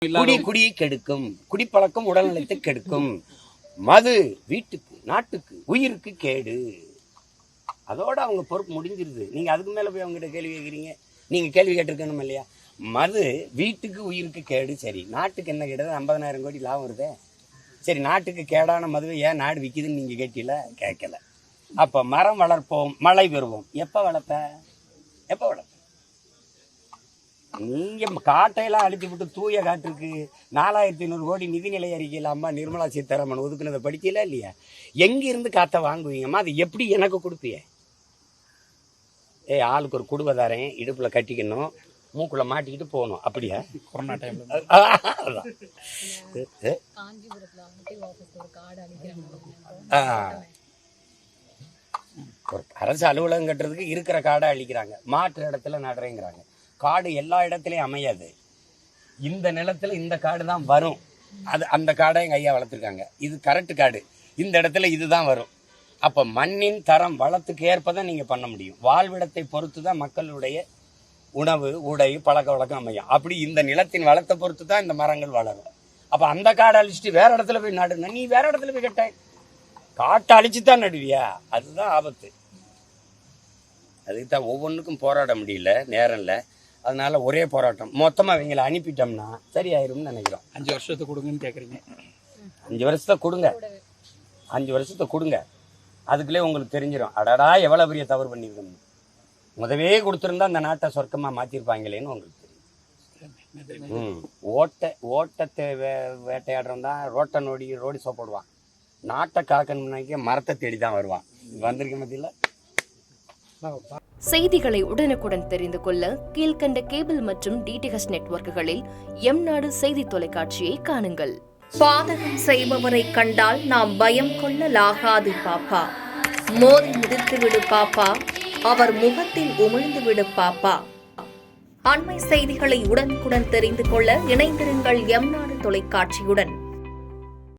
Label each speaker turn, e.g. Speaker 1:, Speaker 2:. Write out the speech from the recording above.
Speaker 1: குடியை கெடுக்கும், குடிப்பழக்கம் உடல்நலத்தை கெடுக்கும், மது வீட்டுக்கு நாட்டுக்கு உயிருக்கு கேடு. அதோட அவங்க பொறுப்பு முடிஞ்சிருது. நீங்க அதுக்கு மேல போய் அவங்ககிட்ட கேள்வி கேட்குறீங்க. நீங்க கேள்வி கேட்டிருக்கணும் இல்லையா? மது வீட்டுக்கு உயிருக்கு கேடு, சரி நாட்டுக்கு என்ன கேட்டது? 50,000 கோடி லாபம் வருதே. சரி நாட்டுக்கு கேடான மதுவை ஏன் நாடு விற்கிதுன்னு நீங்க கேட்டீங்களா? கேட்கல. அப்ப மரம் வளர்ப்போம், மழை பெறுவோம். எப்ப வளர்ப்ப? நீங்க காட்டையெல்லாம் அழிச்சு விட்டு தூய காற்றுக்கு 4,500 கோடி நிதிநிலை அறிக்கையில் அம்மா நிர்மலா சீதாராமன் ஒதுக்குனதை படிக்கல இல்லையா? எங்க இருந்து காத்த வாங்குவீங்கம்மா? அது எப்படி எனக்கு கொடுப்பிய? ஆளுக்கு ஒரு குடுவை தரேன், இடுப்புல கட்டிக்கணும், மூக்குள்ள மாட்டிக்கிட்டு போகணும். அப்படியா? கொரோனா டைம்ல ஒரு அரசு அலுவலகம் கட்டுறதுக்கு இருக்கிற காடை அழிக்கிறாங்க, மாற்று இடத்துல நடுறேங்கிறாங்க. காடு எல்லா இடத்துலையும் அமையாது. இந்த நிலத்துல இந்த காடு தான் வரும். அது அந்த காடை எங்கள் ஐயா வளர்த்துருக்காங்க. இது கரெக்டு காடு, இந்த இடத்துல இதுதான் வரும். அப்போ மண்ணின் தரம் வளத்துக்கு ஏற்பதான் நீங்கள் பண்ண முடியும். வாழ்விடத்தை பொறுத்து தான் மக்களுடைய உணவு உடை பழக்க வழக்கம் அமையும். அப்படி இந்த நிலத்தின் வளத்தை பொறுத்து தான் இந்த மரங்கள் வளரும். அப்போ அந்த காடை அழிச்சிட்டு வேற இடத்துல போய் நடுங்க. நீ வேற இடத்துல போய் கட்ட, காட்டை அழிச்சு தான் நடுவியா? அதுதான் ஆபத்து. அதுக்கு தான் ஒவ்வொன்றுக்கும் போராட முடியல, நேரம் இல்லை. அதனால ஒரே போராட்டம். மொத்தமாக அவங்களை அனுப்பிட்டோம்னா சரியாயிரும்னு நினைக்கிறோம்.
Speaker 2: 5 வருஷத்தை கொடுங்கன்னு கேட்குறீங்க.
Speaker 1: 5 வருஷத்தை கொடுங்க, 5 வருஷத்தை கொடுங்க. அதுக்குள்ளே உங்களுக்கு தெரிஞ்சிடும், அடடா எவ்வளோ பெரிய தவறு பண்ணியிருக்கோம். முதவே கொடுத்துருந்தா அந்த நாட்டை சொர்க்கமாக மாற்றிருப்பாங்களேன்னு உங்களுக்கு தெரியும். ஓட்டத்தை வேட்டையாடுறோம் தான் ரோட்டை ரோடி சோப்பிடுவான். நாட்டை காக்கணும்னாக்க மரத்தை தேடி தான் வருவான். வந்திருக்க மத்தியில்
Speaker 3: செய்திகளை உடனுக்குடன் தெரிந்து கொள்ள கீழ்கண்ட கேபிள் மற்றும் டிடிஹெச் நெட்வொர்க்குகளில் எம்நாடு செய்தி தொலைக்காட்சியை காணுங்கள்.
Speaker 4: பாதகம் செய்பவரை கண்டால் நாம் பயம் கொள்ளலாகாது பாப்பா. மோதி மிதித்துவிடு பாப்பா, அவர் முகத்தில் உமிழ்ந்துவிடு பாப்பா. அண்மை செய்திகளை உடனுக்குடன் தெரிந்து கொள்ள இணைந்திருங்கள் எம்நாடு தொலைக்காட்சியுடன்.